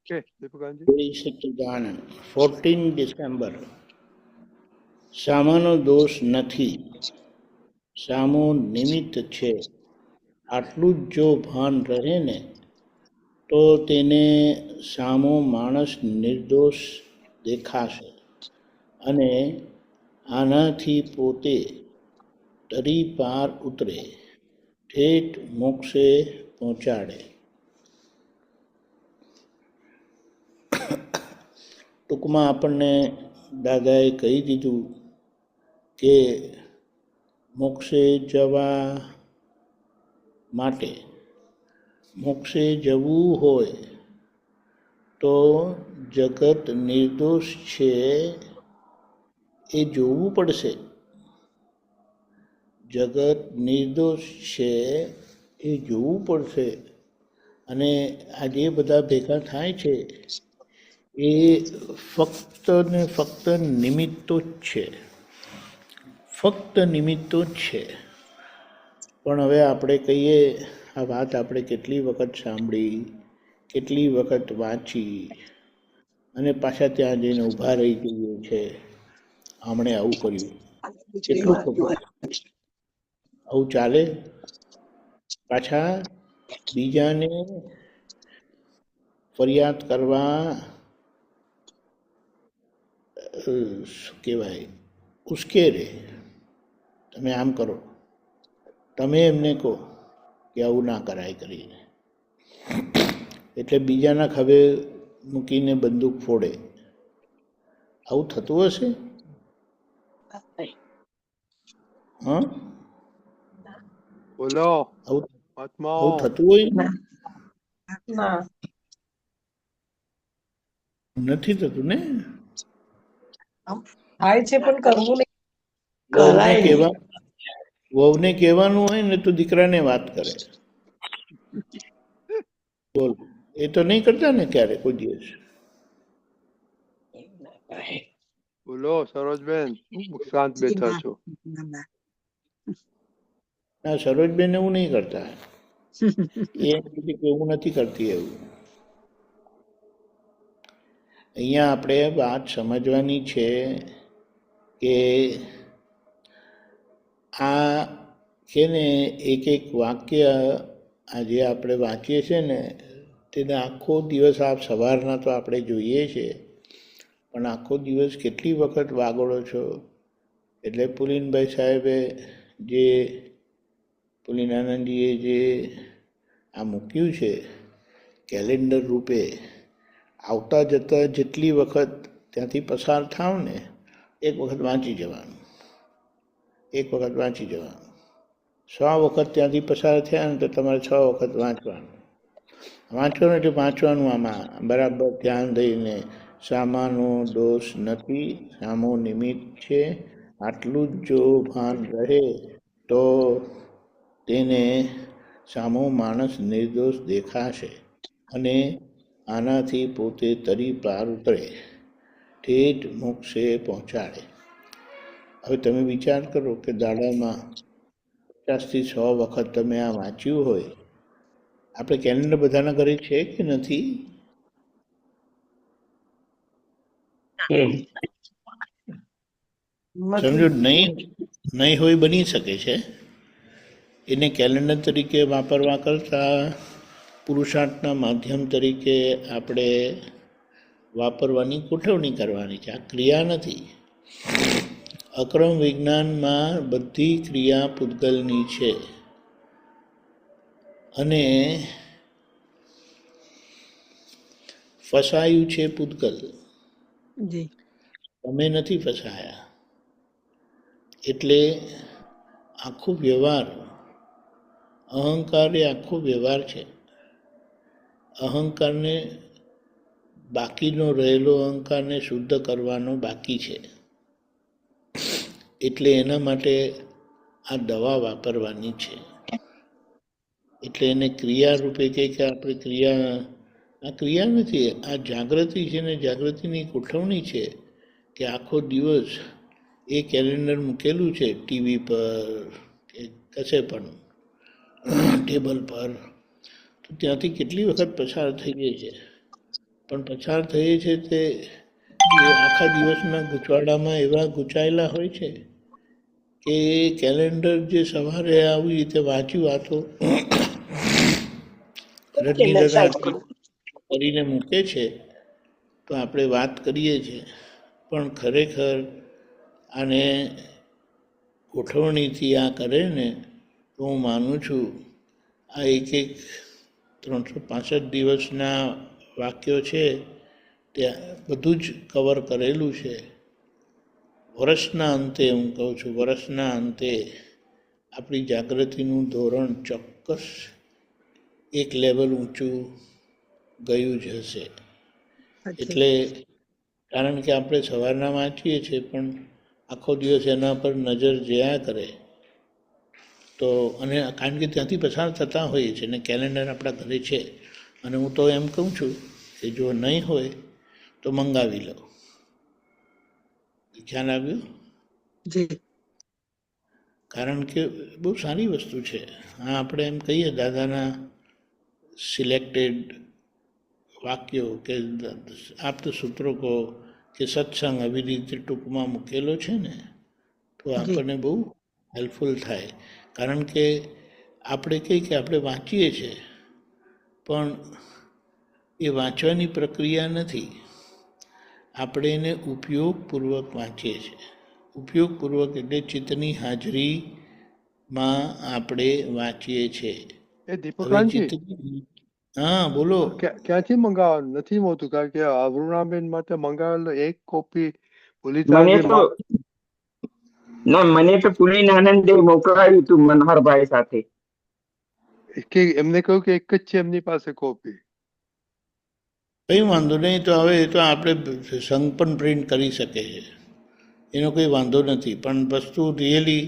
14 December. સામાનો દોષ નથી, સામો નિમિત્ત છે. આટલું જ જો ભાન રહે ને તો તેને સામો માણસ નિર્દોષ દેખાશે અને આનાથી પોતે તરી પાર ઉતરે, ઠેઠ મોક્ષે પહોંચાડે. ટૂંકમાં આપણને દાદાએ કહી દીધું કે મોક્ષે જવા માટે, મોક્ષે જવું હોય તો જગત નિર્દોષ છે એ જોવું પડશે. જગત નિર્દોષ છે એ જોવું પડશે. અને આ જે બધા ભેગા થાય છે એ ફક્ત ને ફક્ત નિમિત્તો જ છે, ફક્ત નિમિત્તો જ છે. પણ હવે આપણે કહીએ, આ વાત આપણે કેટલી વખત સાંભળી, કેટલી વખત વાંચી, અને પાછા ત્યાં જઈને ઊભા રહી જઈએ છે. આમણે આવું કર્યું, કેટલું ખોટું. આવું ચાલે? પાછા બીજાને ફરિયાદ કરવા, શું કહેવાય, ઉશ્કેરે. તમે આમ કરો, તમે એમને કહો કે આવું ના કરાય કરીને, એટલે બીજાના ખભે મૂકીને બંદૂક ફોડે. આવું થતું હશે? હા, બોલો. આવું થતું હોય? નથી થતું ને? થાય છે પણ કરવું નહીં. વહુને કહેવાનું હોય ને તો દીકરાને વાત કરે. બોલ, એ તો નહીં કરતા ને ક્યારે કોઈ દિવસ. બોલો સરોજબેન, શાંત બેઠા છો? ના, સરોજબેન એવું નહીં કરતા. એ એવું નથી કરતી. એવું અહીંયા આપણે વાત સમજવાની છે કે આ છે ને એક એક વાક્ય આજે આપણે વાંચીએ છીએ ને તેને આખો દિવસ, આપ સવારના તો આપણે જોઈએ છીએ, પણ આખો દિવસ કેટલી વખત વાગોળો છો. એટલે પુલિનભાઈ સાહેબે જે, પુલિનાનંદજીએ જે આ મૂક્યું છે કેલેન્ડર રૂપે, આવતા જતા જેટલી વખત ત્યાંથી પસાર થાવ ને, એક વખત વાંચી જવાનું, એક વખત વાંચી જવાનું. 100 વખત ત્યાંથી પસાર થયા ને તો તમારે 6 વખત વાંચવાનું. વાંચવાનું એટલે વાંચવાનું આમાં બરાબર ધ્યાન દઈને. સામાનો દોષ નથી, સામો નિમિત્ત છે. આટલું જ જો ભાન રહે તો તેને સામો માણસ નિર્દોષ દેખાશે અને આનાથી પોતે તરી પાર ઉતરે, ઠેઠ મોક્ષે પહોંચાડે. હવે તમે વિચાર કરો કે દાડામાં 50 થી 100 વખત તમે આ વાંચ્યું હોય. આપણે કેલેન્ડર બધાના ઘરે છે કે નથી? સમજો, નહીં હોય, બની શકે છે. એને કેલેન્ડર તરીકે વાપરવા કરતાં પુરુષાર્થના માધ્યમ તરીકે આપણે વાપરવાની ગોઠવણી કરવાની છે. આ ક્રિયા નથી. અક્રમ વિજ્ઞાનમાં બધી ક્રિયા પૂતગલની છે અને ફસાયું છે પૂતગલ. તમે નથી ફસાયા. એટલે આખો વ્યવહાર, અહંકાર એ આખો વ્યવહાર છે. અહંકારને, બાકીનો રહેલો અહંકારને શુદ્ધ કરવાનો બાકી છે. એટલે એના માટે આ દવા વાપરવાની છે. એટલે એને ક્રિયા રૂપે કે આપણે ક્રિયા, આ ક્રિયા નથી, આ જાગૃતિ છે ને જાગૃતિની ગોઠવણી છે કે આખો દિવસ એ કેલેન્ડર મૂકેલું છે ટીવી પર કે કશે પણ ટેબલ પર, તો ત્યાંથી કેટલી વખત પસાર થઈ ગઈ છે. પણ પસાર થઈએ છે તે એ આખા દિવસના ગૂંચવાડામાં એવા ગૂંચાયેલા હોય છે કે કેલેન્ડર જે સવારે આવી રીતે વાંચ્યું આ તો રડની દાદા આટલું કરીને મૂકે છે તો આપણે વાત કરીએ છીએ, પણ ખરેખર આને ગોઠવણીથી આ કરે ને તો હું માનું છું આ એક 365 દિવસના વાક્યો છે ત્યાં બધું જ કવર કરેલું છે. વર્ષના અંતે હું કહું છું, વર્ષના અંતે આપણી જાગૃતિનું ધોરણ ચોક્કસ એક લેવલ ઊંચું ગયું જ હશે. એટલે કારણ કે આપણે સવારના વાંચીએ છીએ પણ આખો દિવસ એના પર નજર જયા કરે તો, અને કારણ કે ત્યાંથી પસાર થતા હોઈએ છીએ ને કેલેન્ડર આપણા ઘરે છે, અને હું તો એમ કહું છું કે જો નહીં હોય તો મંગાવી લો. ખ્યાલ આવ્યો? કારણ કે બહુ સારી વસ્તુ છે. હા, આપણે એમ કહીએ દાદાના સિલેક્ટેડ વાક્યો કે આપ્ત સૂત્રો કહો કે સત્સંગ આવી રીતે ટૂંકમાં મૂકેલો છે ને તો આપણને બહુ હેલ્પફુલ થાય. કારણ કે આપણે કહીએ કે આપણે વાંચીએ છીએ પણ એ વાંચવાની પ્રક્રિયા નથી, આપણે એને ઉપયોગપૂર્વક વાંચીએ છીએ. ઉપયોગપૂર્વક એટલે ચિત્તની હાજરીમાં આપણે વાંચીએ છીએ. એ દીપકાંતજી, હા બોલો. ક્યાંથી મંગાવવાનું નથી હોતું? કારણ કે અરુણાબેન માટે મંગાવેલો એક કોપી મને તો પુલિન આનંદે મોકલાવ્યું હતું મનહરભાઈ સાથે. એમને કહ્યું કે એક જ છે એમની પાસે કોપી. કંઈ વાંધો નહીં, તો હવે એ તો આપણે સંઘ પણ પ્રિન્ટ કરી શકે છે, એનો કંઈ વાંધો નથી. પણ વસ્તુ રિયલી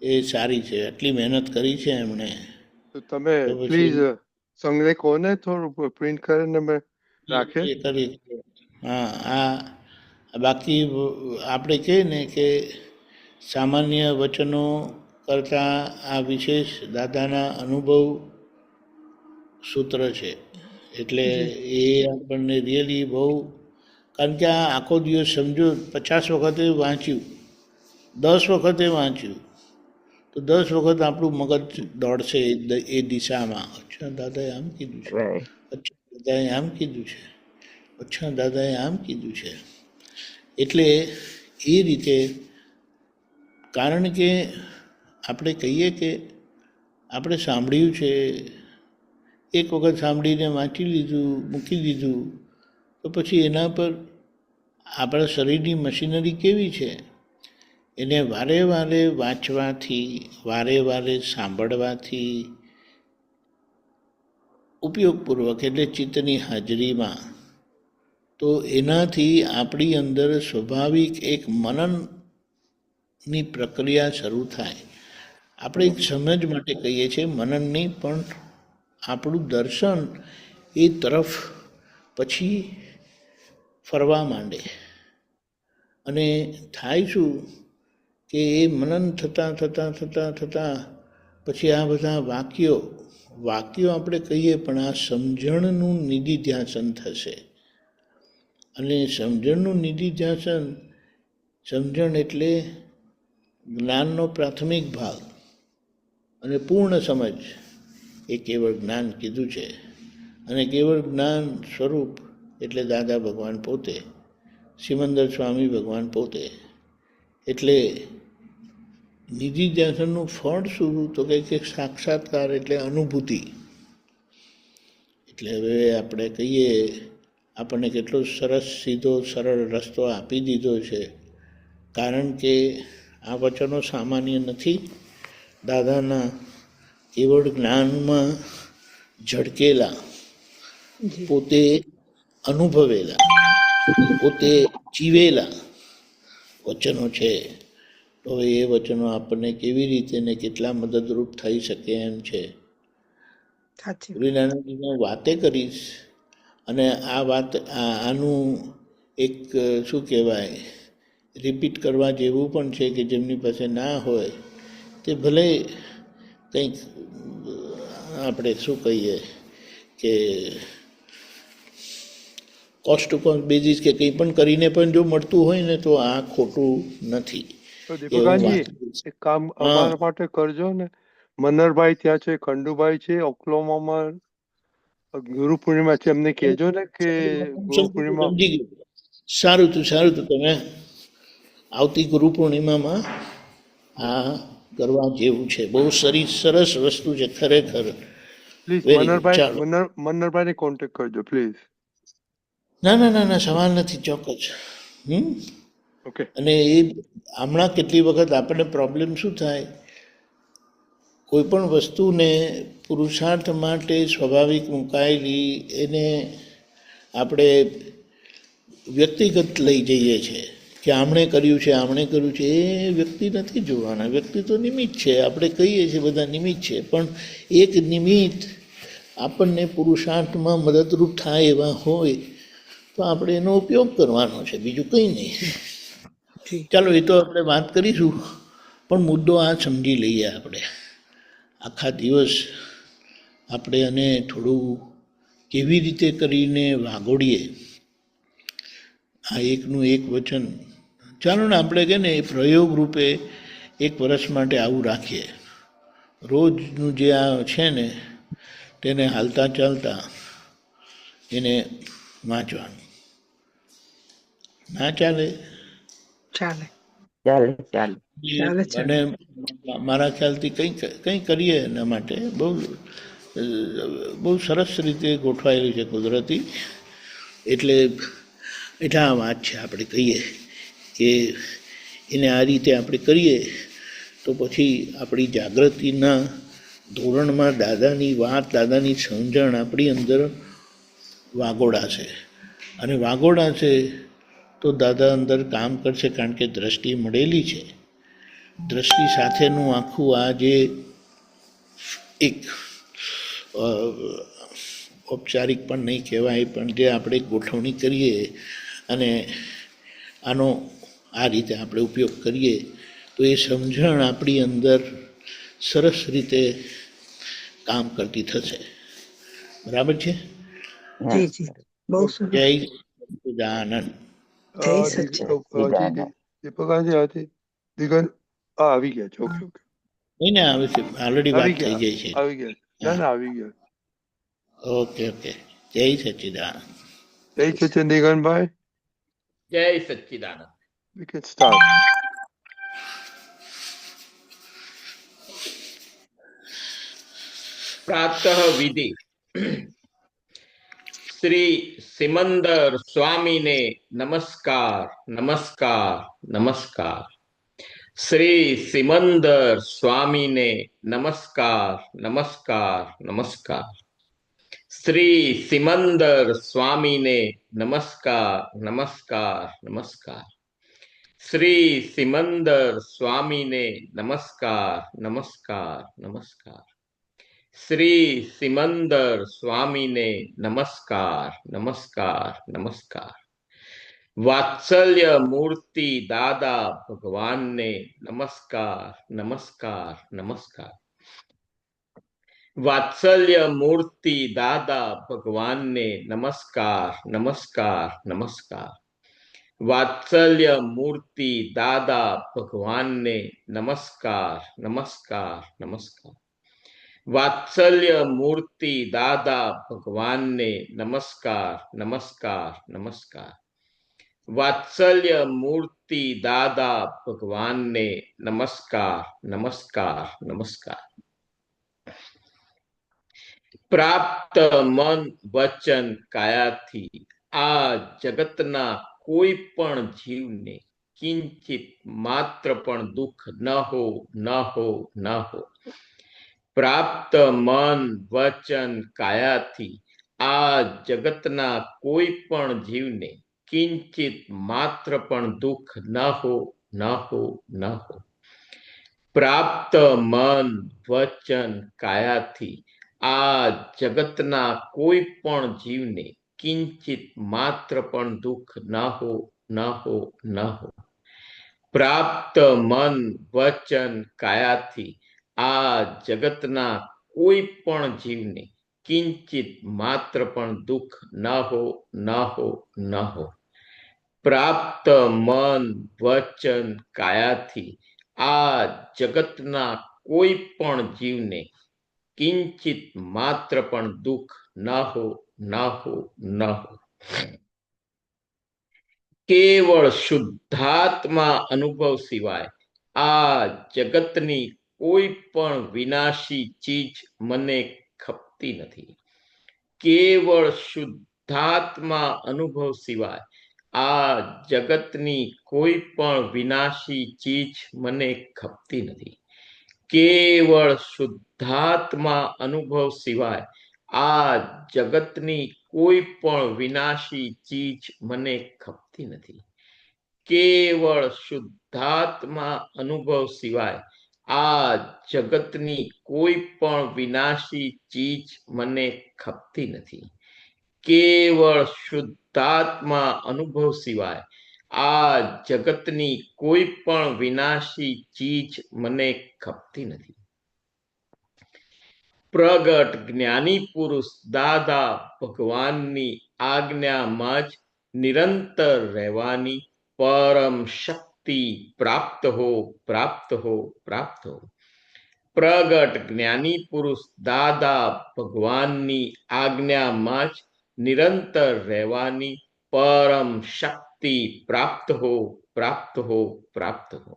એ સારી છે, આટલી મહેનત કરી છે એમણે. તો તમે પ્લીઝ સંઘને કોને થોડું પ્રિન્ટ કરીને રાખે. હા, આ બાકી આપણે કહીએ ને કે સામાન્ય વચનો કરતાં આ વિશેષ દાદાના અનુભવ સૂત્ર છે. એટલે એ આપણને રિયલી બહુ, કારણ કે આ આખો દિવસ સમજો 50 વખતે વાંચ્યું, 10 વખતે વાંચ્યું તો 10 વખત આપણું મગજ દોડશે એ દિશામાં. અચ્છા દાદાએ આમ કીધું છે, અચ્છા દાદાએ આમ કીધું છે, અચ્છા દાદાએ આમ કીધું છે. એટલે એ રીતે, કારણ કે આપણે કહીએ કે આપણે સાંભળ્યું છે, એક વખત સાંભળીને વાંચી લીધું, મૂકી દીધું, તો પછી એના પર આપણા શરીરની મશીનરી કેવી છે, એને વારે વારે વાંચવાથી, વારે વારે સાંભળવાથી, ઉપયોગપૂર્વક એટલે ચિત્તની હાજરીમાં, તો એનાથી આપણી અંદર સ્વાભાવિક એક મનનની પ્રક્રિયા શરૂ થાય. આપણે એક સમજ માટે કહીએ છીએ મનનની, પણ આપણું દર્શન એ તરફ પછી ફરવા માંડે. અને થાય શું કે એ મનન થતાં થતાં થતાં થતાં પછી આ બધા વાક્યો આપણે કહીએ પણ આ સમજણનું નિધિધ્યાસન થશે. અને સમજણનું નિધિધ્યાસન, સમજણ એટલે જ્ઞાનનો પ્રાથમિક ભાગ અને પૂર્ણ સમજ, એ કેવળ જ્ઞાન કીધું છે. અને કેવળ જ્ઞાન સ્વરૂપ એટલે દાદા ભગવાન પોતે, સિમંદર સ્વામી ભગવાન પોતે. એટલે નિધિધ્યાસનનું ફળ શું? તો કે સાક્ષાત્કાર એટલે અનુભૂતિ. એટલે હવે આપણે કહીએ, આપણને કેટલો સરસ સીધો સરળ રસ્તો આપી દીધો છે. કારણ કે આ વચનો સામાન્ય નથી, દાદાના કેવળ જ્ઞાનમાં ઝળકેલા, પોતે અનુભવેલા, પોતે જીવેલા વચનો છે. તો એ વચનો આપણને કેવી રીતે ને કેટલા મદદરૂપ થઈ શકે એમ છે. ગુરુનાનંદજીને વાતે કરીશ, અને આ વાત આનું એક શું કહેવાય, રિપીટ કરવા જેવું પણ છે કે જેમની પાસે ના હોય તે ભલે કંઈક આપણે શું કહીએ કે કોસ્ટ ટુ કોસ્ટ બેઝિસ કે કંઈ પણ કરીને પણ જો મળતું હોય ને તો આ ખોટું નથી. તો એવું દીપકાજી વાત કરું છું. એક કામ હા અમારા માટે કરજો ને. મનરભાઈ ત્યાં છે, ખંડુભાઈ છે ઓક્લોમામાં, ગુરુ પૂર્ણિમા છે, એમને કહેજો ને કે ગુરુ પૂર્ણિમા. સમજી ગયું. સારું તો તમે આવતી ગુરુ પૂર્ણિમામાં આ કરવા જેવું છે. બહુ સરસ વસ્તુ છે ખરેખર. Please very good. ચાલો. મનરભાઈને કોન્ટેક્ટ કરજો પ્લીઝ. ના સવાલ નથી, ચોક્કસ. ઓકે. અને એ હમણાં કેટલી વખત આપણને પ્રોબ્લેમ શું થાય, કોઈ પણ વસ્તુને પુરુષાર્થ માટે સ્વાભાવિક મુકાયેલી એને આપણે વ્યક્તિગત લઈ જઈએ છીએ કે આમણે કર્યું છે. એ વ્યક્તિ નથી જોવાના. વ્યક્તિ તો નિમિત્ત છે. આપણે કહીએ છીએ બધા નિમિત્ત છે, પણ એક નિમિત્ત આપણને પુરુષાર્થમાં મદદરૂપ થાય એવા હોય તો આપણે એનો ઉપયોગ કરવાનો છે, બીજું કંઈ નહીં. ચાલો, એ તો આપણે વાત કરીશું, પણ મુદ્દો આ સમજી લઈએ આપણે. આખા દિવસ આપણે એને થોડું કેવી રીતે કરીને વાગોડીએ, આ એકનું એક વચન. ચાલો ને આપણે કે ને એ પ્રયોગ રૂપે 1 વર્ષ માટે આવું રાખીએ. રોજનું જે આ છે ને તેને હાલતા ચાલતા એને વાંચવાનું. ના ચાલે? ચાલે. ચાલે. અને મારા ખ્યાલથી કંઈ કરીએ એના માટે બહુ સરસ રીતે ગોઠવાયેલું છે કુદરતી. એટલે આ વાત છે, આપણે કહીએ કે એને આ રીતે આપણે કરીએ તો પછી આપણી જાગૃતિના ધોરણમાં દાદાની સમજણ આપણી અંદર વાગોડાશે. અને વાગોડાશે તો દાદા અંદર કામ કરશે, કારણ કે દ્રષ્ટિ મળેલી છે. દ્રષ્ટિ સાથેનું આખું આ જે એક ઔપચારિક પણ નહીં કહેવાય, પણ જે આપણે ગોઠવણી કરીએ અને આનો આ રીતે આપણે ઉપયોગ કરીએ તો એ સમજણ આપણી અંદર સરસ રીતે કામ કરતી થશે. બરાબર છે? જી બહુ સરસ. જય સચ્ચિદાનંદ. જય સચ્ચિદાનંદ. દીપકાજી દિગન આવી ગયા છે. ઓકે. નહીં ને, આવે છે ઓલરેડી વાત થઈ જાય છે. આવી ગયા. ના આવી ગયા. ઓકે. જય સચ્ચિદાનંદ. જય સચ્ચિદાનંદ દિગનભાઈ. જય સચ્ચિદાનંદ. We can start. प्रातः विधि। श्री सिमंदर स्वामी ने नमस्कार नमस्कार नमस्कार। श्री सिमंदर स्वामी ने नमस्कार नमस्कार नमस्कार। श्री सिमंदर स्वामी ने नमस्कार नमस्कार नमस्कार। श्री सिमंदर स्वामी ने नमस्कार नमस्कार नमस्कार। श्री सिमंदर स्वामी ने नमस्कार नमस्कार नमस्कार। वात्सल्य मूर्ति दादा भगवान ने नमस्कार नमस्कार नमस्कार। वात्सल्य मूर्ति दादा भगवान ने नमस्कार नमस्कार नमस्कार। वात्सल्य मूर्ति दादा भगवान ने नमस्कार नमस्कार नमस्कार। वात्सल्य मूर्ति दादा भगवान ने नमस्कार नमस्कार नमस्कार। वात्सल्य मूर्ति दादा भगवान ने नमस्कार नमस्कार नमस्कार। प्राप्त मन वचन काया थी आ जगतना कोई पण जीव ने किंचित मात्र पण दुख न हो न हो न हो। प्राप्त मन वचन काया थी आ जगतना कोई पण जीव ने किंचित मात्र पण दुख न हो न हो न हो। प्राप्त मन वचन काया थी आ जगतना कोई पण जीव ने किंचित मात्र पण दुख न हो न हो न हो। प्राप्त मन वचन काया थी आ जगतना कोई पण जीव ने કિંચિત માત્ર પણ દુઃખ ન હો ન હો ન હો. પ્રાપ્ત મન વચન કાયાથી આ જગતના કોઈ પણ જીવને કિંચિત માત્ર પણ દુઃખ ન હો ન હો ન હો. કેવળ શુદ્ધાત્મા અનુભવ સિવાય આ જગતની કોઈ પણ વિનાશી ચીજ મને ખપતી નથી. કેવળ શુદ્ધાત્મા અનુભવ સિવાય આ જગતની કોઈ પણ વિનાશી ચીજ મને ખપતી નથી. કેવળ શુદ્ધાત્મા અનુભવ સિવાય આ જગતની કોઈ પણ વિનાશી ચીજ મને ખપતી નથી. કેવળ શુદ્ધાત્મા અનુભવ સિવાય આ જગતની કોઈ પણ વિનાશી ચીજ મને ખપતી નથી. કેવળ શુદ્ધાત્મા અનુભવ સિવાય આ જગતની કોઈ પણ વિનાશી ચીજ મને ખપતી નથી. પ્રગટ જ્ઞાની પુરુષ દાદા ભગવાનની આજ્ઞામાં જ નિરંતર રહેવાની પરમ શક્તિ પ્રાપ્ત હો પ્રાપ્ત હો પ્રાપ્ત હો. પ્રગટ જ્ઞાની પુરુષ દાદા ભગવાનની આજ્ઞામાં જ નિરંતર રહેવાની પરમ શક્તિ પ્રાપ્ત હો પ્રાપ્ત હો પ્રાપ્ત હો.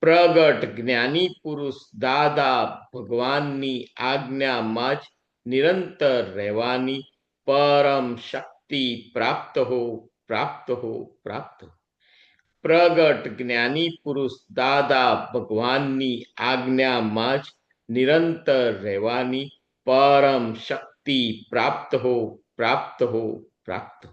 પ્રગટ જ્ઞાની પુરુષ દાદા ભગવાનની આજ્ઞામાં જ નિરંતર રહેવાની પરમ શક્તિ પ્રાપ્ત હો પ્રાપ્ત હો પ્રાપ્ત હો. પ્રગટ જ્ઞાની પુરુષ દાદા ભગવાનની આજ્ઞામાં જ નિરંતર રહેવાની પરમ શક્તિ પ્રાપ્ત હો પ્રાપ્ત હો પ્રાપ્ત હો.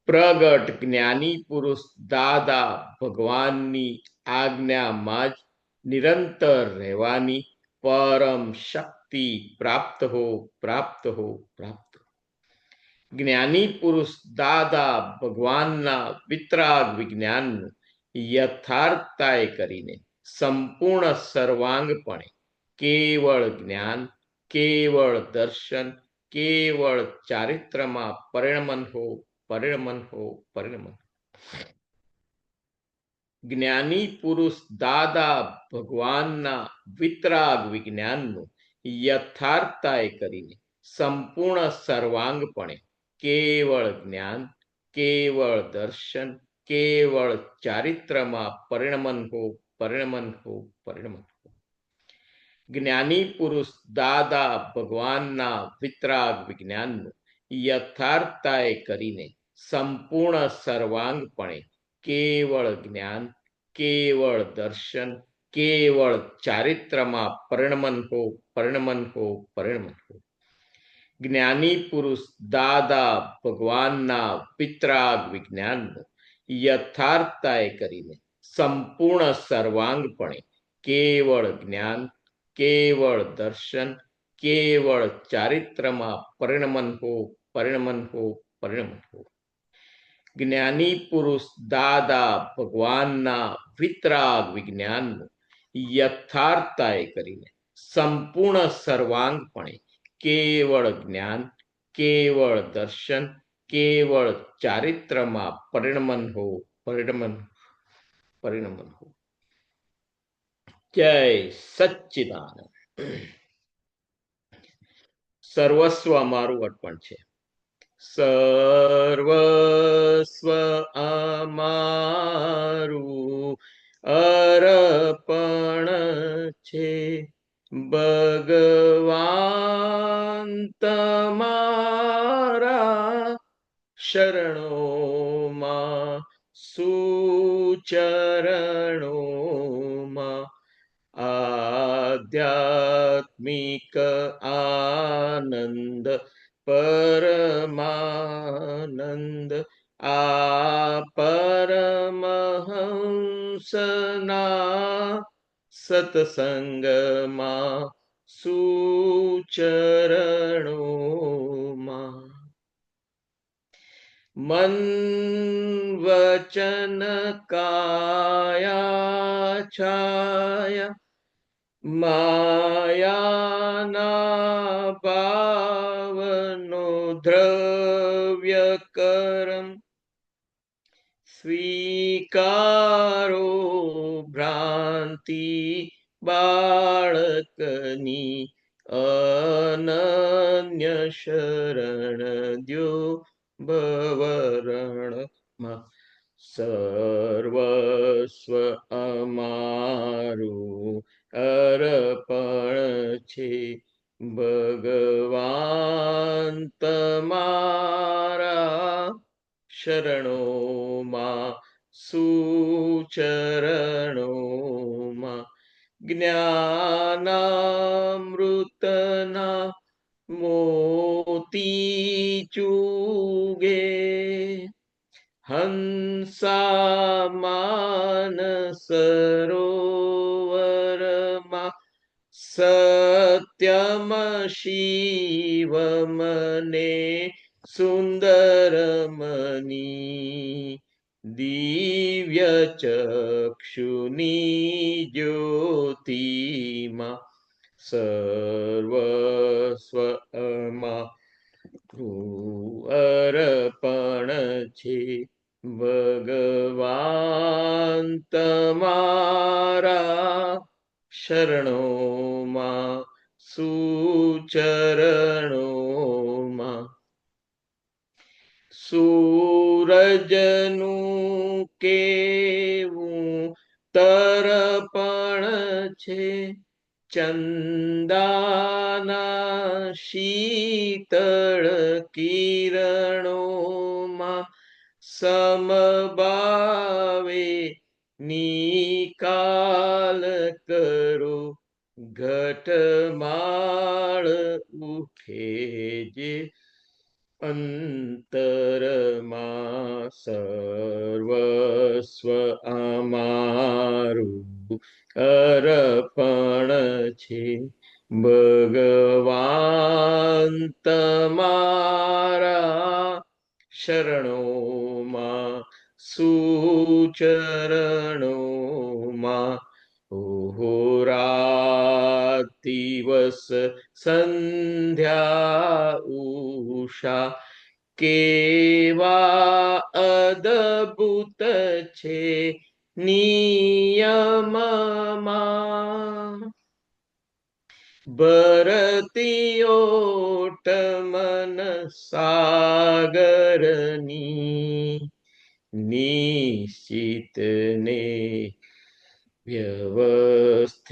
પ્રગટ જ્ઞાની પુરુષ દાદા ભગવાનની આજ્ઞામાં જ નિરંતર રહેવાની પરમ શક્તિ પ્રાપ્ત હો પ્રાપ્ત હો પ્રાપ્ત હો. જ્ઞાની પુરુષ દાદા ભગવાનના વિતરાગ વિજ્ઞાનનું યથાર્થતાએ કરીને સંપૂર્ણ સર્વાંગપણે કેવળ જ્ઞાન કેવળ દર્શન કેવળ ચારિત્રમાં પરિણમન હો પરિણમન હો પરિણમન. જ્ઞાની પુરુષ દાદા ભગવાનના વિતરાગ વિજ્ઞાનનું યથાર્થતાએ કરીને સંપૂર્ણ સર્વાંગપણે કેવળ જ્ઞાન કેવળ દર્શન કેવળ ચારિત્રમાં પરિણમન હો પરિણમન હો પરિણમન હો. જ્ઞાની પુરુષ દાદા ભગવાનના વિતરાગ વિજ્ઞાનનું યથાર્થતાએ કરીને સંપૂર્ણ સર્વાંગપણે કેવળ જ્ઞાન કેવળ દર્શન કેવળ ચારિત્રમાં પરિણમન હો પરિણમન હો પરિણમન હો. જ્ઞાની પુરુષ દાદા ભગવાનના વિતરાગ વિજ્ઞાનનું યથાર્થતાએ કરીને સંપૂર્ણ સર્વાંગપણે કેવળ જ્ઞાન કેવળ દર્શન કેવળ ચારિત્રમાં પરિણમન હો પરિણમન હો પરિણમન હો. જ્ઞાની પુરુષ દાદા ભગવાનના વિતરાગ વિજ્ઞાનનું યથાર્થતાએ કરીને સંપૂર્ણ સર્વાંગપણે કેવળ જ્ઞાન કેવળ દર્શન કેવળ ચારિત્રમાં પરિણમન હો પરિણમન પરિણમન હો. જય સચ્ચિદાનંદ. સર્વસ્વ અમારું અર્પણ છે. સર્વસ્વ અમારું અર્પણ છે ભગવાન તમારા શરણોમાં સુચરણોમાં આધ્યાત્મિક આનંદ પરમાનંદ આ પરમહંસના સત્સંગમાં સુચરણોમાં મન વચન કાયા છાયા માયાના ભાવનો દ્રવ્ય કરમ સ્વીકારો ભ્રાંતિ બાળકની અનન્ય શરણ દ્યો ભવરણમાં સર્વસ્વ અમારું અર્પણ છે ભગવાન તમારા શરણોમાં સુચરણોમાં જ્ઞાનામૃતના મોતી ચૂગે હંસામાન સરોવરમાં સત્યમ શિવમને સુંદરમની દિવ્ય ચક્ષુની જ્યોતિમાં સર્વસ્વ અર્પણ છે ભગવાન તમારા શરણોમાં સુચરણોમાં સૂરજનું કેવું તરપણ છે ચંદાના શીતળ કિરણોમાં સમભાવે નિકાલ કરો ઘટમાળ ઉઠે જે અંતરમાં સર્વસ્વ અમારું અર્પણ છે ભગવાન તમારા શરણોમાં સુચરણોમાં હોરાત દિવસ સંધ્યા ઉષા કેવા અદભુત છે નિયમમાં ભરતીઓટ મન સાગરની નિશ્ચિતને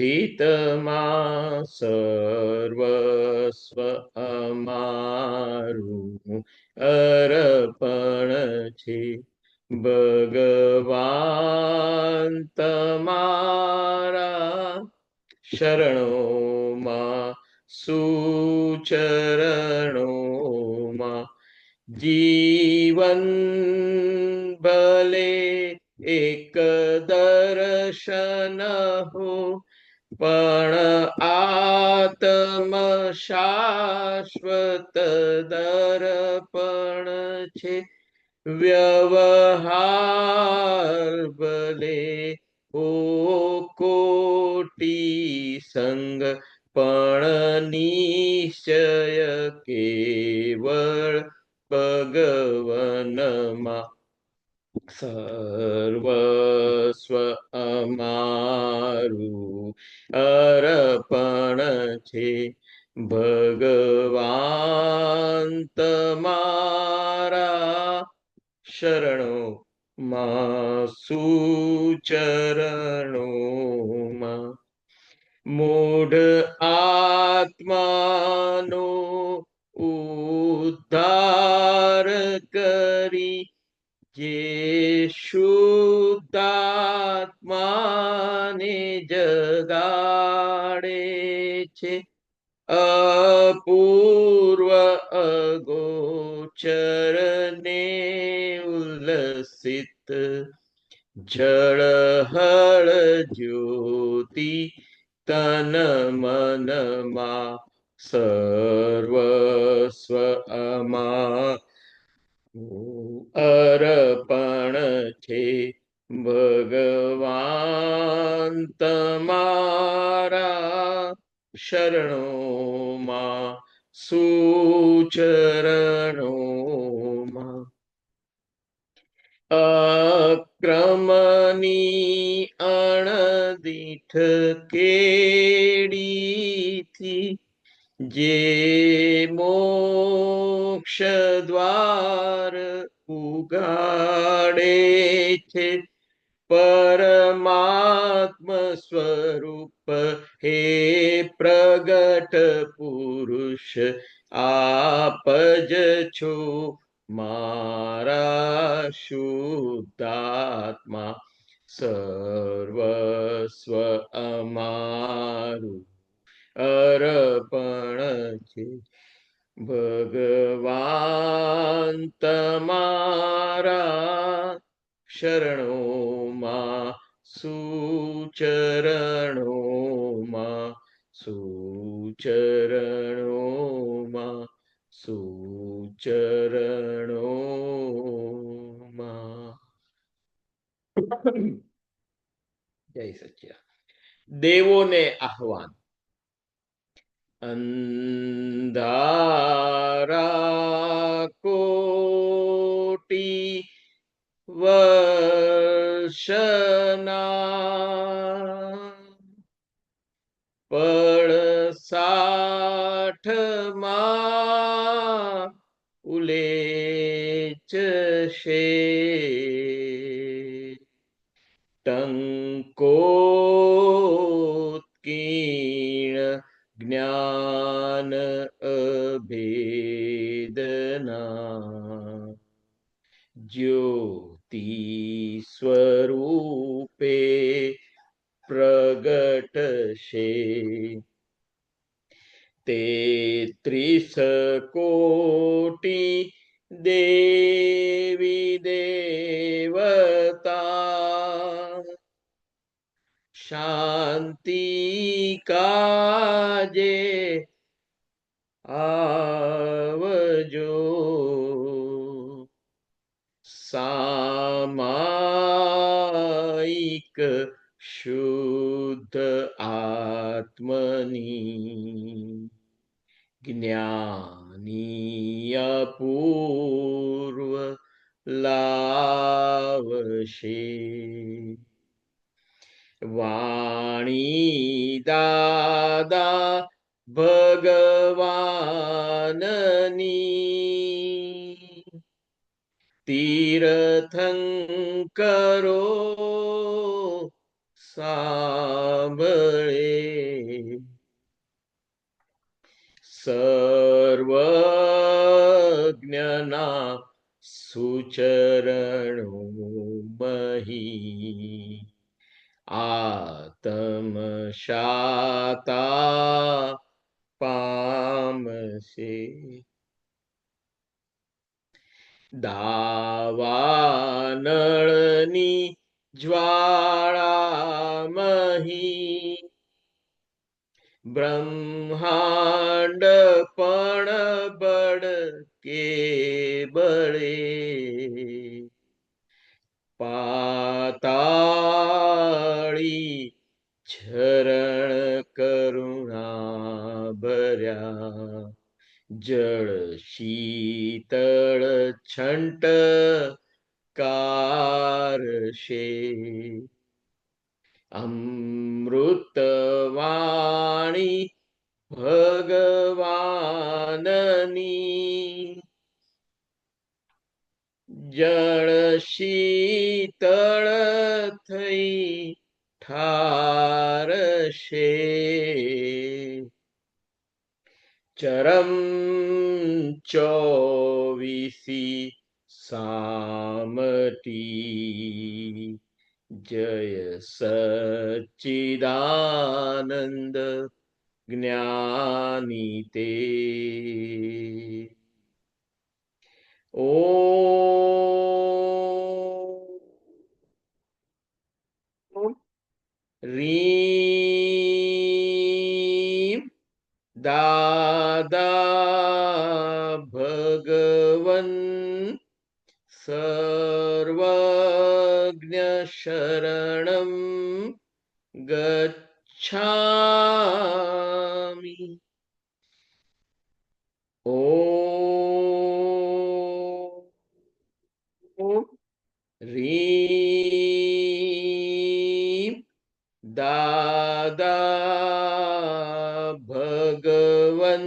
વ્યવસ્થિતમાં સર્વસ્વ અમારું અર્પણ છે ભગવાન તમારા શરણોમાં સુચરણોમાં જીવન ભલે એક દર્શન હો પણ આત્મ શાશ્વત દર્પણ છે વ્યવહાર ભલે ઓ કોટી સંગ પણ નિશ્ચય કેવળ ભગવનમાં સર્વસ્વ અમારું અર્પણ છે ભગવાન તમારા શરણોમાં સુચરણોમાં મૂઢ આત્માનો ઉદ્ધાર કરી જે શુદ્ધાત્માને જગાડે છે અપૂર્વ અગોચર ને ઉલ્લસિત જળહળ જ્યોતિ તન મનમાં સર્વસ્વ અમા અર્પણ છે ભગવાન તમારા શરણોમાં સુચરણોમાં અક્રમની અણદીઠ કેડીથી જે મોક્ષ દ્વાર ઉગાડે છે પરમાત્મ સ્વરૂપ હે પ્રગટ પુરુષ આપ જ છો મારા શુદ્ધાત્મા સર્વસ્વ અમારું અર્પણ છે ભગવાન તમારા શરણોમાં સુચરણોમાં સુચરણોમાં સુચરણોમાં. જય સચ્ચિદાનંદ. દેવોને આહવાન. અંધારા કોટી વર્ષના પડસાઠમાં ઉલેચશે ટંકોત્કીર્ણ જ્ઞાન અભેદના જ્યોતિ સ્વરૂપે પ્રગટશે 33 કોટી દેવી દેવતા શાંતિ કાજે આવજો સામાયિક શુદ્ધ આત્મની જ્ઞાની અપૂર્વ લાવશે વાણી દાદા ભગવાનની તીર્થંકરો સાંભળે સર્વજ્ઞના સુચરણો મહી આતમ શાતા પામશે દાવાનળની જ્વાળામહી બ્રહ્માંડ પણ બળકે બળે પાતાળી ચરણ કરુણા ભર્યા જળ શીતળ છંટ કારશે અમૃતવાણી ભગવાનની જળ શીતળ થઈ ઠારશે ચરમ ચોવીસી સામટી જય સચ્ચિદાનંદ જ્ઞાની તે ઓમ રીમ દાદા ભગવન સર્વજ્ઞ રીમ દાદા ભગવન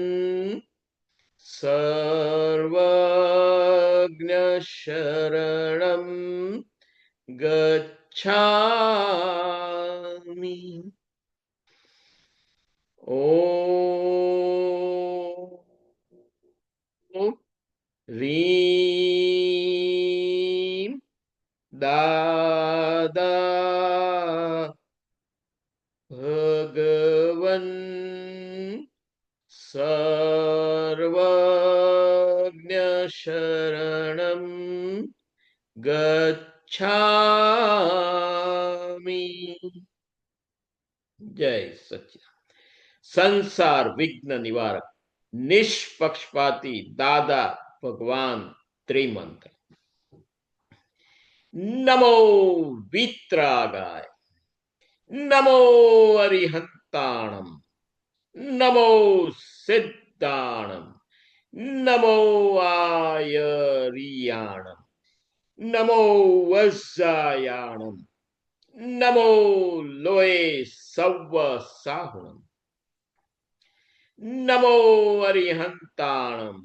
સર્વજ્ઞ શરણમ ગચ્છામિ. ઓમ રીમ દાદા ભગવન સર્વજ્ઞ શરણમ ગચ્છામિ. જય સચ્ચિદાનંદ. સંસાર વિઘ્ન નિવારક નિષ્પક્ષપાતી દાદા ભગવાન ત્રિમંત્ર. નમો વિતરાગાય, નમો અરિહંતાણમ, નમો સિદ્ધાણમ, નમો આયરિયાણમ, નમો વજ્જાયાણમ, નમો લોય સવ્વ સાહુણમ, નમો અરિહંતાણમ,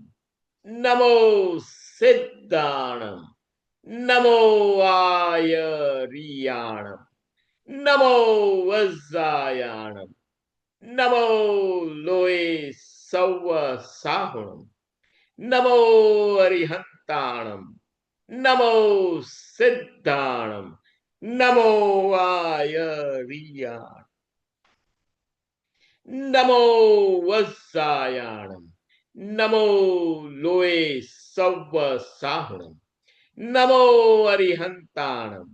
નમો સિદ્ધાણમ, નમો આયરિયાણમ, નમો વજ્જાયાણમ, નમો લોય સવ્વ સાહુણમ, નમો અરિહંતાણમ, નમો સિદ્ધાણમ, નમો આયરિયાણમ, નમો વજ્જાયાણમ, નમો લોય સવ્વ સાહુણમ, નમો અરિહંતાણમ,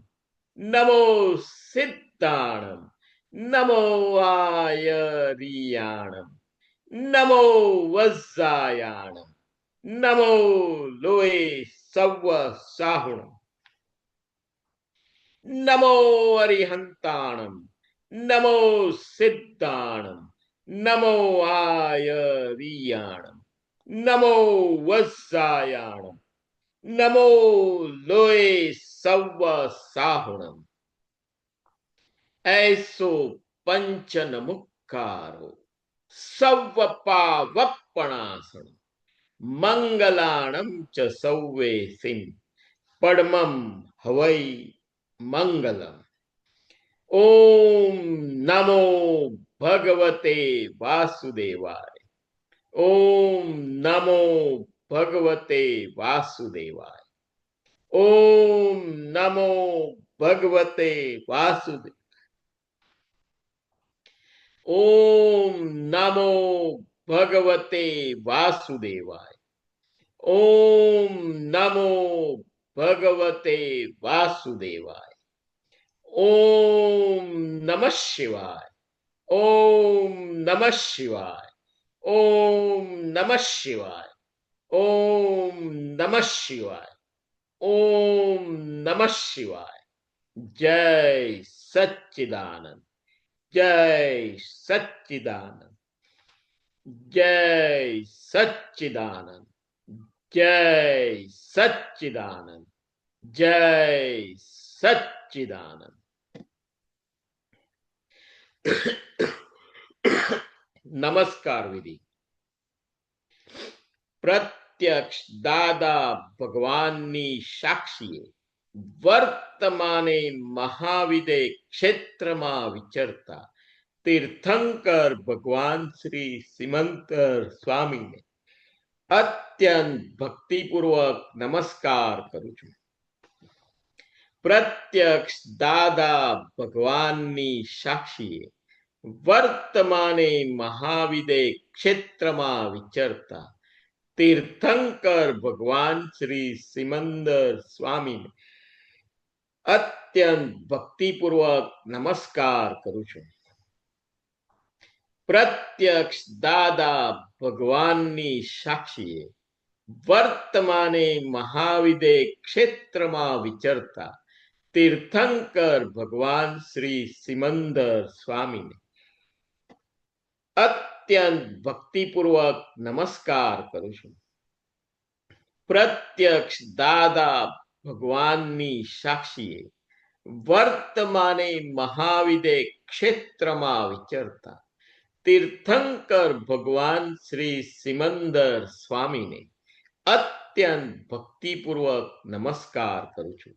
નમો સિદ્ધાણમ, નમો આયરિયાણમ, નમો વજ્જાયાણમ, નમો લોય સવ્વ સાહુણમ, નમો અરિહંતાણમ, નમો સિદ્ધાણમ, નમો આયરિયાણમ, નમો વજ્જાયાણમ, નમો લોય સવ્વ સાહુણમ. એસો પંચન મુક્કારો સવ્વ પાવપણાસણ મંગલાણમ ચ સૌવે સિમ પડમમ હવૈ મંગલમ. ઓમ નમો ભગવતે વાસુદેવાય. ઓમ નમો ભગવતે વાસુદેવાય. ઓમ નમો ભગવતે વાસુદેવ. ઓમ નમો ભગવતે વાસુદેવાય. ઓમ નમો ભગવતે વાસુદેવાય. ઓમ નમઃ શિવાય. ઓમ નમઃ શિવાય. ઓમ નમઃ શિવાય. ઓમ નમઃ શિવાય. ઓમ નમઃ શિવાય. જય સચ્ચિદાનંદ. જય સચ્ચિદાનંદ. જય સચ્ચિદાનંદ. જય સચ્ચિદાનંદ. જય સચ્ચિદાનંદ. નમસ્કાર વિધિ. પ્રત્યક્ષ દાદા ભગવાનની સાક્ષીએ વર્તમાને મહાવિદે ક્ષેત્રમાં વિચરતા તીર્થંકર ભગવાન શ્રી સિમંદર સ્વામીને અત્યંત ભક્તિપૂર્વક નમસ્કાર કરું છું. પ્રત્યક્ષ દાદા ભગવાનની સાક્ષીએ વર્તમાને મહાવિદે ક્ષેત્રમાં વિચરતા તીર્થંકર ભગવાન શ્રી સિમંદર સ્વામીને અત્યંત ભક્તિપૂર્વક નમસ્કાર કરું છું. પ્રત્યક્ષ દાદા ભગવાનની સાક્ષીએ વર્તમાને મહાવિદે ક્ષેત્રમાં વિચરતા તીર્થંકર ભગવાન શ્રી સિમંદર સ્વામીને અત્યંત ભક્તિપૂર્વક નમસ્કાર કરું છું. પ્રત્યક્ષ દાદા ભગવાનની સાક્ષીએ વર્તમાને મહાવિદે ક્ષેત્રમાં વિચરતા તીર્થંકર ભગવાન શ્રી સિમંદર સ્વામીને અત્યંત ભક્તિપૂર્વક નમસ્કાર કરું છું.